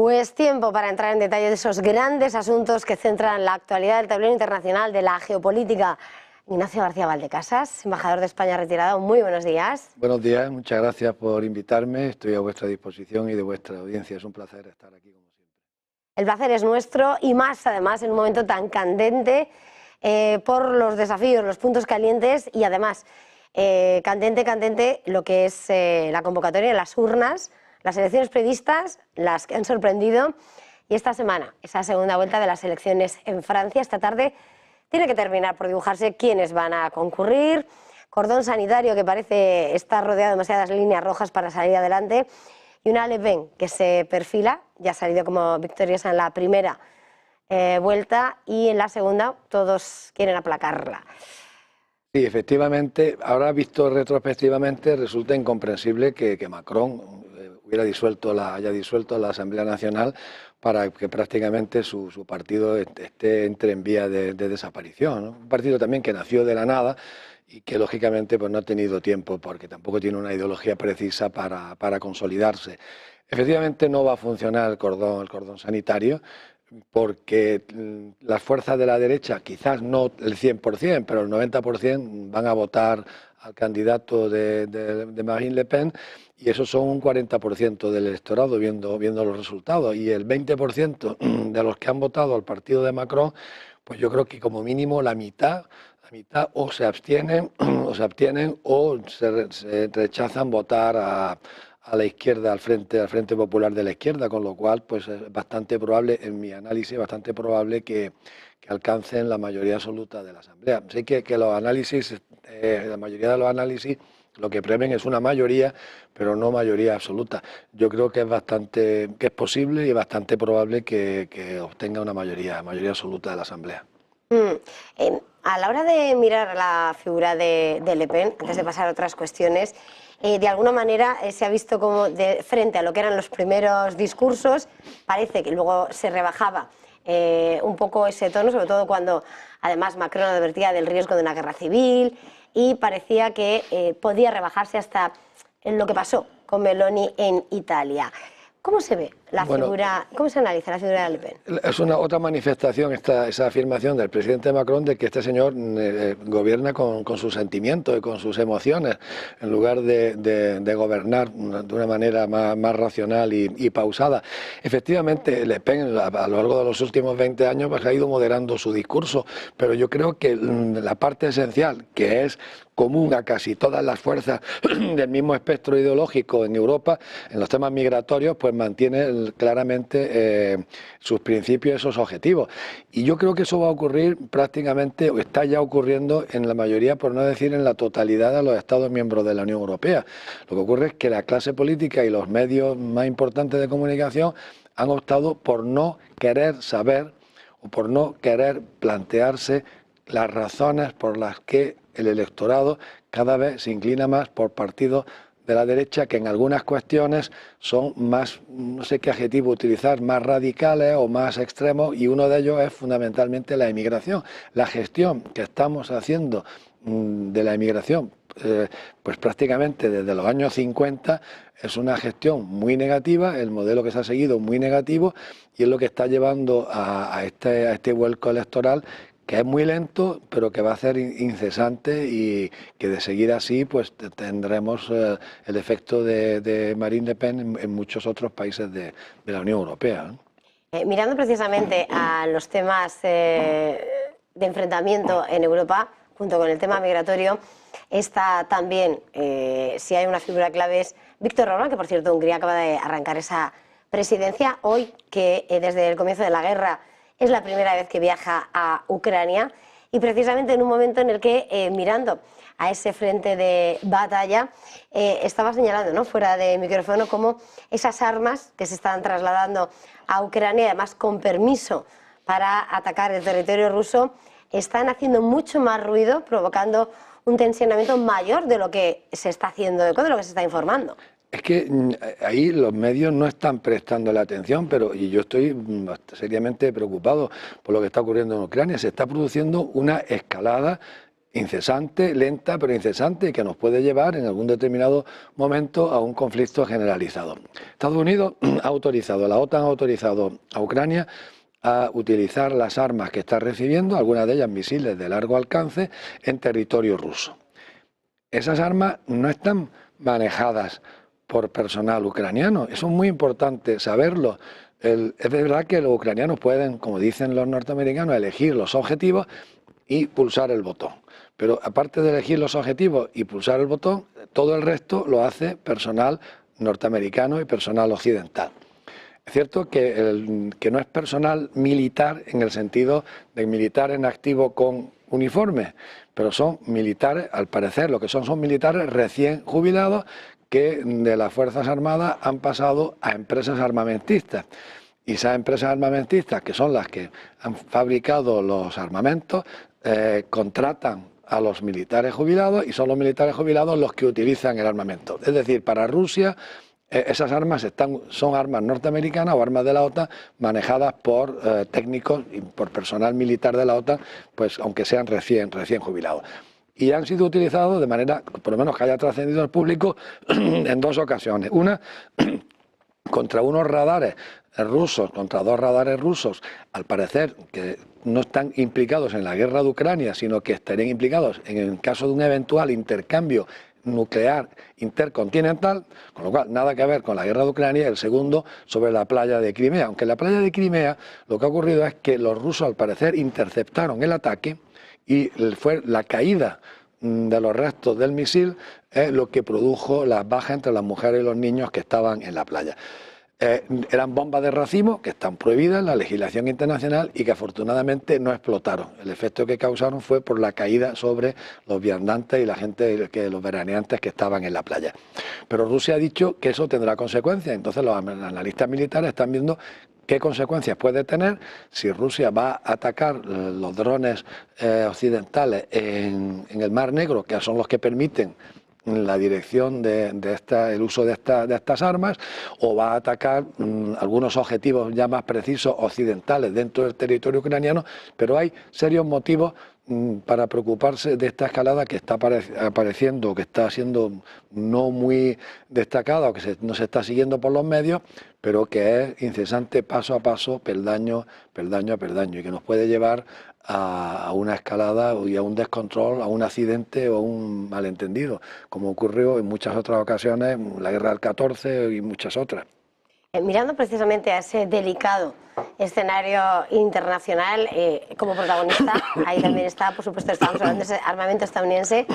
Pues tiempo para entrar en detalle de esos grandes asuntos que centran la actualidad del tablero internacional de la geopolítica. Ignacio García Valdecasas, embajador de España retirado, muy buenos días. Buenos días, muchas gracias por invitarme, estoy a vuestra disposición y de vuestra audiencia, es un placer estar aquí como siempre. El placer es nuestro y más además en un momento tan candente por los desafíos, los puntos calientes y además candente lo que es la convocatoria, las urnas, las elecciones previstas, las que han sorprendido y esta semana, esa segunda vuelta de las elecciones en Francia, esta tarde tiene que terminar por dibujarse quiénes van a concurrir, cordón sanitario que parece estar rodeado de demasiadas líneas rojas para salir adelante y una Le Pen que se perfila, ya ha salido como victoriosa en la primera vuelta y en la segunda todos quieren aplacarla. Sí, efectivamente, ahora visto retrospectivamente resulta incomprensible que Macron haya disuelto la Asamblea Nacional para que prácticamente su partido entre en vía de desaparición, ¿no? Un partido también que nació de la nada y que lógicamente pues no ha tenido tiempo porque tampoco tiene una ideología precisa para consolidarse. Efectivamente no va a funcionar el cordón sanitario porque las fuerzas de la derecha, quizás no el 100%, pero el 90% van a votar al candidato de Marine Le Pen y esos son un 40% del electorado viendo los resultados y el 20% de los que han votado al partido de Macron, pues yo creo que como mínimo la mitad o se abstienen o se rechazan votar a la izquierda, al Frente Popular de la Izquierda, con lo cual pues es bastante probable, en mi análisis, bastante probable que alcancen la mayoría absoluta de la Asamblea. Sé que los análisis, la mayoría de los análisis, lo que preven es una mayoría, pero no mayoría absoluta. Yo creo que es posible y bastante probable que obtenga una mayoría absoluta de la Asamblea. A la hora de mirar la figura de Le Pen, antes de pasar a otras cuestiones, de alguna manera se ha visto como de frente a lo que eran los primeros discursos, parece que luego se rebajaba un poco ese tono, sobre todo cuando además Macron advertía del riesgo de una guerra civil y parecía que podía rebajarse hasta en lo que pasó con Meloni en Italia. ¿Cómo se ve la figura, cómo se analiza la figura de Le Pen? Es otra manifestación esa afirmación del presidente Macron de que este señor gobierna con sus sentimientos y con sus emociones, en lugar de gobernar de una manera más racional y pausada. Efectivamente, Le Pen a lo largo de los últimos 20 años pues, ha ido moderando su discurso, pero yo creo que la parte esencial, que es común a casi todas las fuerzas del mismo espectro ideológico en Europa, en los temas migratorios, pues mantiene claramente sus principios y esos objetivos. Y yo creo que eso va a ocurrir prácticamente, o está ya ocurriendo en la mayoría, por no decir en la totalidad de los Estados miembros de la Unión Europea. Lo que ocurre es que la clase política y los medios más importantes de comunicación han optado por no querer saber o por no querer plantearse las razones por las que el electorado cada vez se inclina más por partidos de la derecha que en algunas cuestiones son más, no sé qué adjetivo utilizar, más radicales o más extremos, y uno de ellos es fundamentalmente la emigración. La gestión que estamos haciendo de la emigración, pues prácticamente desde los años 50, es una gestión muy negativa, el modelo que se ha seguido muy negativo, y es lo que está llevando a este vuelco electoral, que es muy lento, pero que va a ser incesante y que de seguir así pues tendremos el efecto de Marine Le Pen en muchos otros países de la Unión Europea, ¿no? Mirando precisamente a los temas de enfrentamiento en Europa, junto con el tema migratorio, está también, si hay una figura clave, es Viktor Orbán, que por cierto Hungría acaba de arrancar esa presidencia hoy, que desde el comienzo de la guerra es la primera vez que viaja a Ucrania y precisamente en un momento en el que, mirando a ese frente de batalla, estaba señalando, ¿no?, fuera de micrófono, cómo esas armas que se están trasladando a Ucrania, además con permiso para atacar el territorio ruso, están haciendo mucho más ruido, provocando un tensionamiento mayor de lo que se está haciendo, de lo que se está informando. Es que ahí los medios no están prestando la atención, y yo estoy seriamente preocupado por lo que está ocurriendo en Ucrania. Se está produciendo una escalada incesante, lenta pero incesante, y que nos puede llevar en algún determinado momento a un conflicto generalizado. Estados Unidos ha autorizado, la OTAN ha autorizado a Ucrania a utilizar las armas que está recibiendo, algunas de ellas misiles de largo alcance, en territorio ruso. Esas armas no están manejadas por personal ucraniano, eso es muy importante saberlo. Es verdad que los ucranianos pueden, como dicen los norteamericanos, elegir los objetivos y pulsar el botón. Pero aparte de elegir los objetivos y pulsar el botón, todo el resto lo hace personal norteamericano y personal occidental. Es cierto que no es personal militar en el sentido de militar en activo con uniforme, pero son militares, al parecer lo que son militares recién jubilados que de las Fuerzas Armadas han pasado a empresas armamentistas. Y esas empresas armamentistas, que son las que han fabricado los armamentos, contratan a los militares jubilados y son los militares jubilados los que utilizan el armamento. Es decir, para Rusia esas armas son armas norteamericanas o armas de la OTAN manejadas por técnicos y por personal militar de la OTAN, pues aunque sean recién jubilados. Y han sido utilizados de manera, por lo menos que haya trascendido al público, en dos ocasiones. Una, contra unos radares rusos, contra dos radares rusos, al parecer que no están implicados en la guerra de Ucrania, sino que estarían implicados en el caso de un eventual intercambio nuclear intercontinental, con lo cual nada que ver con la guerra de Ucrania. El segundo, sobre la playa de Crimea. Aunque en la playa de Crimea lo que ha ocurrido es que los rusos al parecer interceptaron el ataque y fue la caída de los restos del misil lo que produjo las bajas entre las mujeres y los niños que estaban en la playa. Eran bombas de racimo que están prohibidas en la legislación internacional y que afortunadamente no explotaron. El efecto que causaron fue por la caída sobre los viandantes y la gente, los veraneantes que estaban en la playa. Pero Rusia ha dicho que eso tendrá consecuencias, entonces los analistas militares están viendo qué consecuencias puede tener si Rusia va a atacar los drones occidentales en el Mar Negro, que son los que permiten la dirección el uso de estas armas, o va a atacar algunos objetivos ya más precisos occidentales dentro del territorio ucraniano, pero hay serios motivos para preocuparse de esta escalada que está apareciendo, que está siendo no muy destacada o que no se está siguiendo por los medios, pero que es incesante, paso a paso, peldaño a peldaño, y que nos puede llevar a una escalada y a un descontrol, a un accidente o a un malentendido, como ocurrió en muchas otras ocasiones, la guerra del 14 y muchas otras. Mirando precisamente a ese delicado escenario internacional, como protagonista, ahí también está, por supuesto, estamos hablando de ese armamento estadounidense,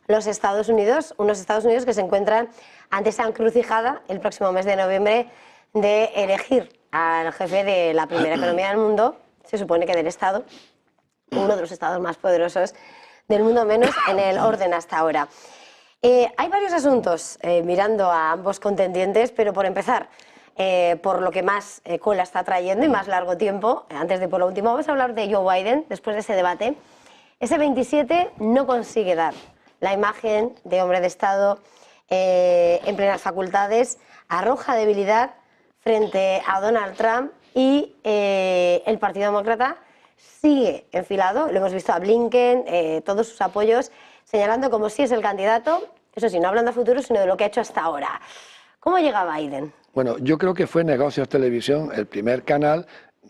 los Estados Unidos, unos Estados Unidos que se encuentran ante esa encrucijada el próximo mes de noviembre de elegir al jefe de la primera economía del mundo, se supone que del Estado, uno de los estados más poderosos del mundo, menos en el orden hasta ahora. Hay varios asuntos mirando a ambos contendientes, pero por empezar, por lo que más cola está trayendo y más largo tiempo, antes de por lo último, vamos a hablar de Joe Biden. Después de ese debate, ese 27 no consigue dar la imagen de hombre de Estado en plenas facultades, arroja debilidad frente a Donald Trump y el Partido Demócrata sigue enfilado. Lo hemos visto a Blinken, todos sus apoyos, señalando como si es el candidato, eso sí, no hablando a futuro, sino de lo que ha hecho hasta ahora. ¿Cómo llega Biden? Bueno, yo creo que fue Negocios Televisión el primer canal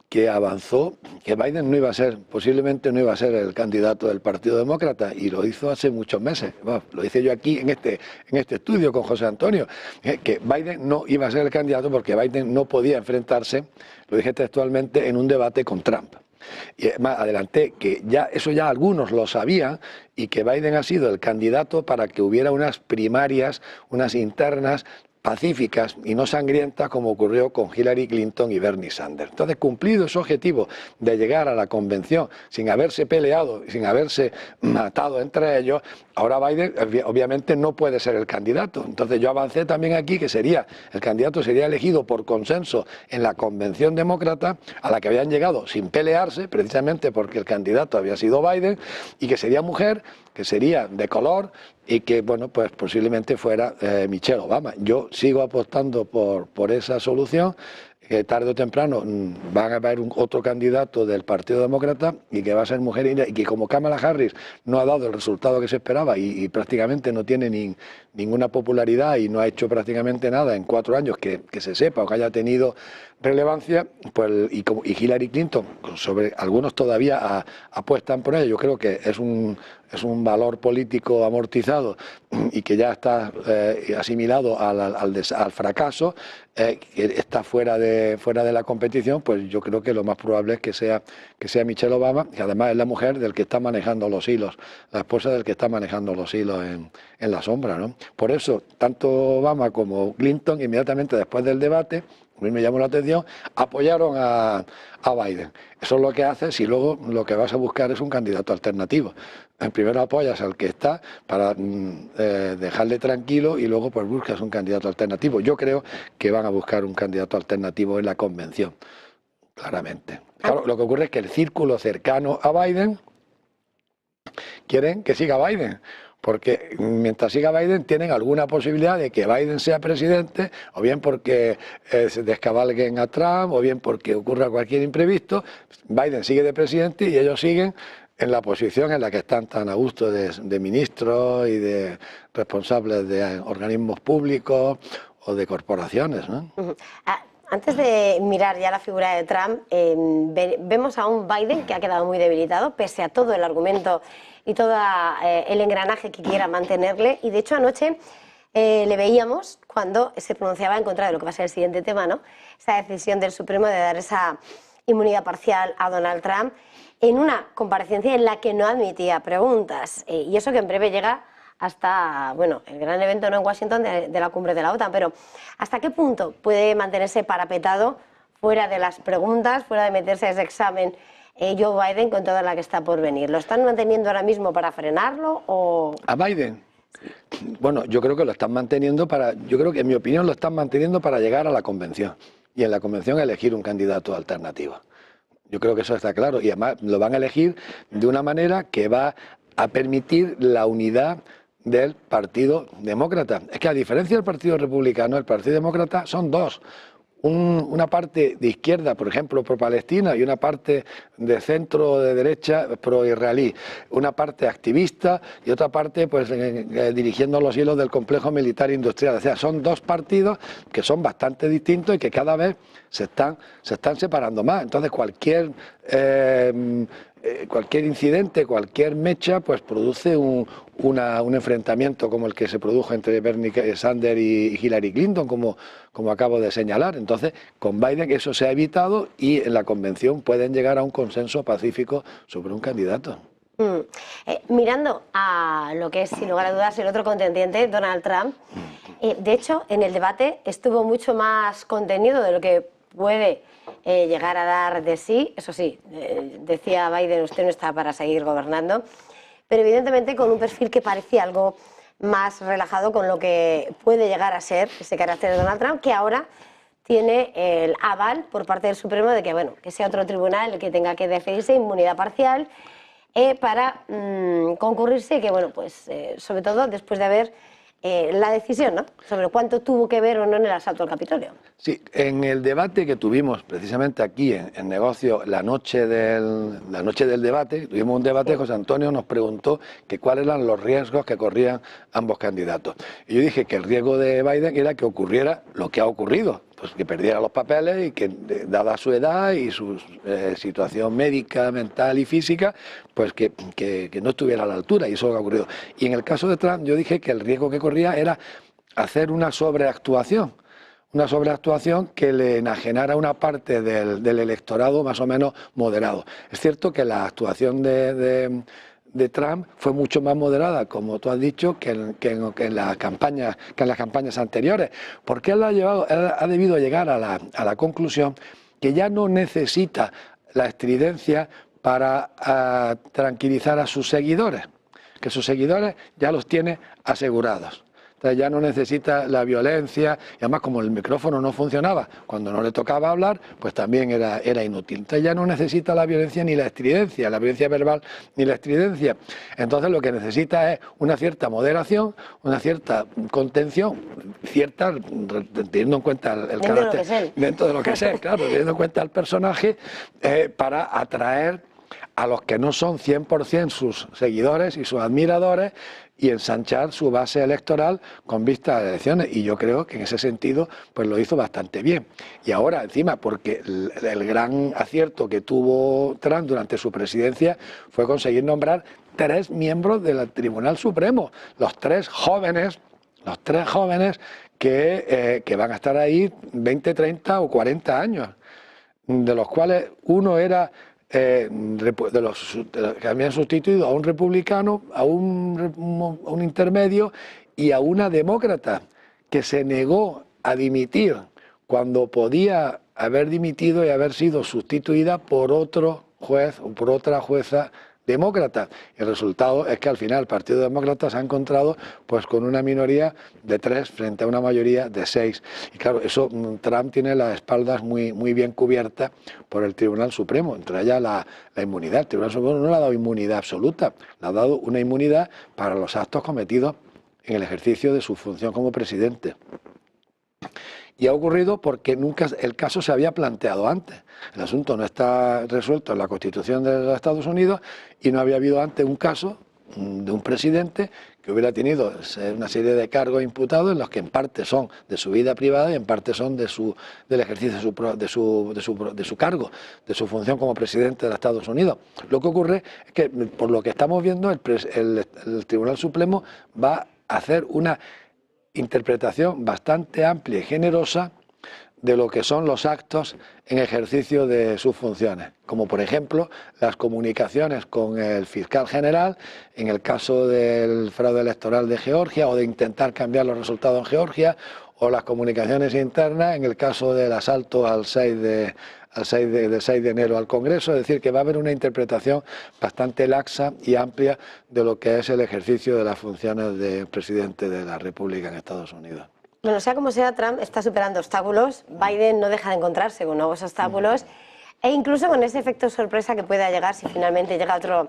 que avanzó que Biden no iba a ser, posiblemente no iba a ser el candidato del Partido Demócrata, y lo hizo hace muchos meses. Bueno, lo hice yo aquí en este estudio con José Antonio, que Biden no iba a ser el candidato porque Biden no podía enfrentarse, lo dije textualmente, en un debate con Trump. Y más adelanté que eso ya algunos lo sabían, y que Biden ha sido el candidato para que hubiera unas primarias, unas internas pacíficas y no sangrientas, como ocurrió con Hillary Clinton y Bernie Sanders. Entonces, cumplido ese objetivo de llegar a la convención sin haberse peleado, sin haberse matado entre ellos, ahora Biden obviamente no puede ser el candidato. Entonces yo avancé también aquí que el candidato sería elegido por consenso en la convención demócrata, a la que habían llegado sin pelearse, precisamente porque el candidato había sido Biden, y que sería mujer, que sería de color, y que, bueno, pues posiblemente fuera Michelle Obama. Yo sigo apostando por esa solución, que tarde o temprano van a haber otro candidato del Partido Demócrata y que va a ser mujer, y que como Kamala Harris no ha dado el resultado que se esperaba y prácticamente no tiene ninguna popularidad y no ha hecho prácticamente nada en 4 años que se sepa o que haya tenido relevancia, pues, y Hillary Clinton, algunos todavía apuestan por ello. Yo creo que es un valor político amortizado y que ya está asimilado al fracaso, que está fuera de la competición. Pues yo creo que lo más probable es que sea Michelle Obama, que además es la mujer del que está manejando los hilos, la esposa del que está manejando los hilos en la sombra, ¿no? Por eso, tanto Obama como Clinton, inmediatamente después del debate, a mí me llamó la atención, apoyaron a Biden. Eso es lo que haces y luego lo que vas a buscar es un candidato alternativo. Primero apoyas al que está para dejarle tranquilo y luego pues buscas un candidato alternativo. Yo creo que van a buscar un candidato alternativo en la convención, claramente. Claro, lo que ocurre es que el círculo cercano a Biden quieren que siga Biden, porque mientras siga Biden tienen alguna posibilidad de que Biden sea presidente, o bien porque se descabalguen a Trump, o bien porque ocurra cualquier imprevisto. Biden sigue de presidente y ellos siguen en la posición en la que están tan a gusto de ministros y de responsables de organismos públicos o de corporaciones, ¿no? Antes de mirar ya la figura de Trump, vemos a un Biden que ha quedado muy debilitado, pese a todo el argumento y todo el engranaje que quiera mantenerle. Y de hecho anoche le veíamos cuando se pronunciaba en contra de lo que va a ser el siguiente tema, ¿no? Esa decisión del Supremo de dar esa inmunidad parcial a Donald Trump, en una comparecencia en la que no admitía preguntas. Y eso que en breve llega hasta, bueno, el gran evento, ¿no?, en Washington de la cumbre de la OTAN. Pero ¿hasta qué punto puede mantenerse parapetado fuera de las preguntas, fuera de meterse a ese examen Joe Biden con toda la que está por venir? ¿Lo están manteniendo ahora mismo para frenarlo o...? ¿A Biden? Bueno, yo creo que lo están manteniendo yo creo que en mi opinión lo están manteniendo para llegar a la convención y en la convención elegir un candidato alternativo. Yo creo que eso está claro y además lo van a elegir de una manera que va a permitir la unidad del Partido Demócrata. Es que a diferencia del Partido Republicano, el Partido Demócrata son dos. Una parte de izquierda, por ejemplo, pro-Palestina, y una parte de centro de derecha, pro-israelí. Una parte activista y otra parte pues dirigiendo los hilos del complejo militar industrial. O sea, son dos partidos que son bastante distintos y que cada vez se están separando más. Entonces cualquier incidente, cualquier mecha, pues produce un enfrentamiento como el que se produjo entre Bernie Sanders y Hillary Clinton, como acabo de señalar. Entonces, con Biden eso se ha evitado y en la convención pueden llegar a un consenso pacífico sobre un candidato. Mirando a lo que es, sin lugar a dudas, el otro contendiente, Donald Trump, de hecho, en el debate estuvo mucho más contenido de lo que puede llegar a dar de sí. Eso sí, decía Biden, usted no está para seguir gobernando, pero evidentemente con un perfil que parecía algo más relajado con lo que puede llegar a ser ese carácter de Donald Trump, que ahora tiene el aval por parte del Supremo de que, bueno, que sea otro tribunal el que tenga que definirse inmunidad parcial para concurrirse, que, bueno, pues sobre todo después de haber la decisión, ¿no?, sobre cuánto tuvo que ver o no en el asalto al Capitolio. Sí, en el debate que tuvimos precisamente aquí en Negocio, la noche del debate, tuvimos un debate, sí. José Antonio nos preguntó que cuáles eran los riesgos que corrían ambos candidatos. Y yo dije que el riesgo de Biden era que ocurriera lo que ha ocurrido, pues que perdiera los papeles y que, dada su edad y su situación médica, mental y física, pues que no estuviera a la altura, y eso es lo que ha ocurrido. Y en el caso de Trump yo dije que el riesgo que corría era hacer una sobreactuación que le enajenara una parte del electorado más o menos moderado. Es cierto que la actuación de Trump fue mucho más moderada, como tú has dicho, que en las campañas anteriores, porque él ha debido llegar a la conclusión que ya no necesita la estridencia para tranquilizar a sus seguidores, que sus seguidores ya los tiene asegurados. sea, ya no necesita la violencia, y además como el micrófono no funcionaba, cuando no le tocaba hablar, pues también era inútil. Entonces ya no necesita la violencia ni la estridencia, la violencia verbal ni la estridencia. Entonces lo que necesita es una cierta moderación, una cierta contención, cierta, teniendo en cuenta el carácter, dentro de lo que es él, claro, teniendo en cuenta el personaje, para atraer a los que no son 100% sus seguidores y sus admiradores y ensanchar su base electoral con vista a las elecciones. Y yo creo que en ese sentido pues lo hizo bastante bien. Y ahora, encima, porque el gran acierto que tuvo Trump durante su presidencia fue conseguir nombrar 3 miembros del Tribunal Supremo, los tres jóvenes que van a estar ahí 20, 30 o 40 años, de los cuales uno era de los que habían sustituido a un republicano, a un intermedio y a una demócrata que se negó a dimitir cuando podía haber dimitido y haber sido sustituida por otro juez o por otra jueza demócrata. El resultado es que al final el Partido Demócrata se ha encontrado pues con una minoría de 3 frente a una mayoría de 6. Y claro, eso Trump tiene las espaldas muy bien cubiertas por el Tribunal Supremo, entre ellas la inmunidad. El Tribunal Supremo no le ha dado inmunidad absoluta, le ha dado una inmunidad para los actos cometidos en el ejercicio de su función como presidente. Y ha ocurrido porque nunca el caso se había planteado antes. El asunto no está resuelto en la Constitución de los Estados Unidos y no había habido antes un caso de un presidente que hubiera tenido una serie de cargos imputados en los que en parte son de su vida privada y en parte son del ejercicio de su cargo, de su función como presidente de los Estados Unidos. Lo que ocurre es que, por lo que estamos viendo, el Tribunal Supremo va a hacer una interpretación bastante amplia y generosa de lo que son los actos en ejercicio de sus funciones, como por ejemplo las comunicaciones con el fiscal general en el caso del fraude electoral de Georgia o de intentar cambiar los resultados en Georgia, o las comunicaciones internas en el caso del asalto al 6 de enero al Congreso. Es decir, que va a haber una interpretación bastante laxa y amplia de lo que es el ejercicio de las funciones de presidente de la República en Estados Unidos. Bueno, sea como sea, Trump está superando obstáculos, Biden no deja de encontrarse con nuevos obstáculos, e incluso con ese efecto sorpresa que pueda llegar si finalmente llega otro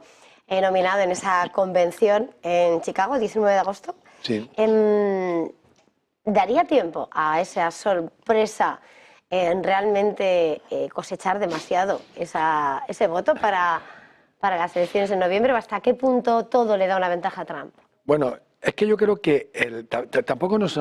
nominado en esa convención en Chicago, 19 de agosto. Sí. ¿Daría tiempo a esa sorpresa en realmente cosechar demasiado ese voto para las elecciones de noviembre? ¿O hasta qué punto todo le da una ventaja a Trump? Bueno, es que yo creo que tampoco nos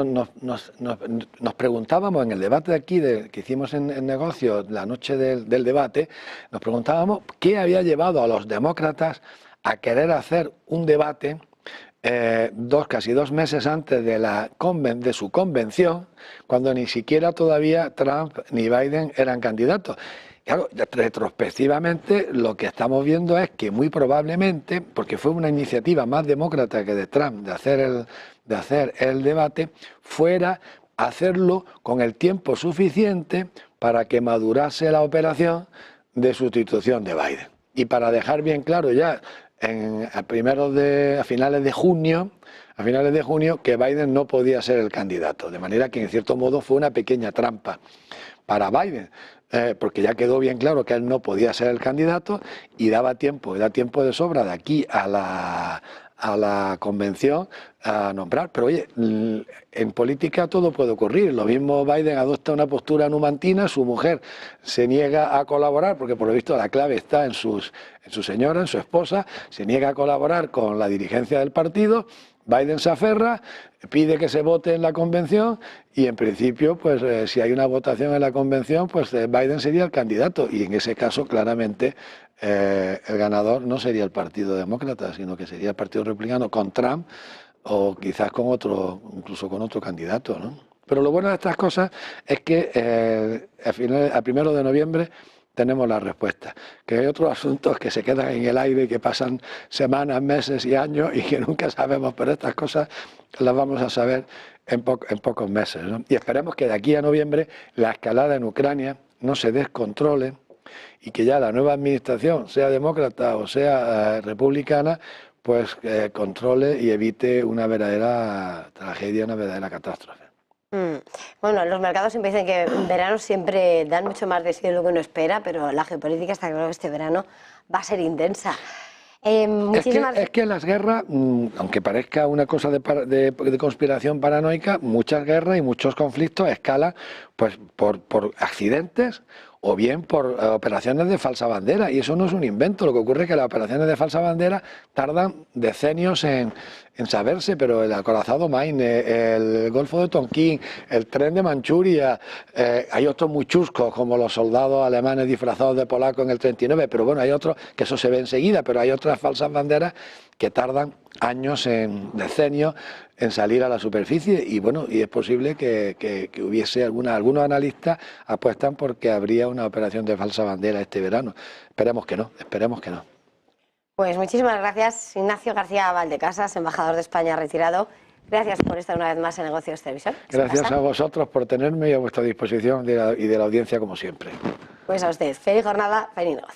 preguntábamos en el debate de aquí que hicimos en Negocios la noche del debate, nos preguntábamos qué había llevado a los demócratas a querer hacer un debate casi 2 meses antes de su convención, cuando ni siquiera todavía Trump ni Biden eran candidatos. Claro, retrospectivamente lo que estamos viendo es que muy probablemente, porque fue una iniciativa más demócrata que de Trump de hacer el debate, fuera hacerlo con el tiempo suficiente para que madurase la operación de sustitución de Biden. Y para dejar bien claro ya a finales de junio que Biden no podía ser el candidato, de manera que en cierto modo fue una pequeña trampa para Biden, porque ya quedó bien claro que él no podía ser el candidato y da tiempo de sobra de aquí a la convención a nombrar. Pero oye, en política todo puede ocurrir. Lo mismo Biden adopta una postura numantina, su mujer se niega a colaborar, porque por lo visto la clave está en su señora, en su esposa, se niega a colaborar con la dirigencia del partido. Biden se aferra, pide que se vote en la convención y en principio, pues si hay una votación en la convención, pues Biden sería el candidato y en ese caso claramente el ganador no sería el Partido Demócrata, sino que sería el Partido Republicano con Trump o quizás incluso con otro candidato, ¿no? Pero lo bueno de estas cosas es que a 1 de noviembre tenemos la respuesta, que hay otros asuntos que se quedan en el aire y que pasan semanas, meses y años y que nunca sabemos, pero estas cosas las vamos a saber en pocos meses, ¿no? Y esperemos que de aquí a noviembre la escalada en Ucrania no se descontrole y que ya la nueva administración, sea demócrata o sea republicana, pues controle y evite una verdadera tragedia, una verdadera catástrofe. Bueno, los mercados siempre dicen que en verano siempre dan mucho más de sí de lo que uno espera, pero la geopolítica está claro que este verano va a ser intensa. Es que las guerras, aunque parezca una cosa de conspiración paranoica, muchas guerras y muchos conflictos escalan pues, por accidentes o bien por operaciones de falsa bandera, y eso no es un invento. Lo que ocurre es que las operaciones de falsa bandera tardan decenios en saberse, pero el acorazado Maine, el Golfo de Tonquín, el tren de Manchuria, hay otros muy chuscos como los soldados alemanes disfrazados de polacos en el 39, pero bueno, hay otros que eso se ve enseguida, pero hay otras falsas banderas que tardan años, en decenios, en salir a la superficie, y bueno, y es posible que hubiese algunos analistas apuestan porque habría una operación de falsa bandera este verano. Esperemos que no, esperemos que no. Pues muchísimas gracias, Ignacio García Valdecasas, embajador de España retirado. Gracias por estar una vez más en Negocios Televisión. Gracias a vosotros por tenerme y a vuestra disposición y de la audiencia como siempre. Pues a usted, feliz jornada, feliz negocio.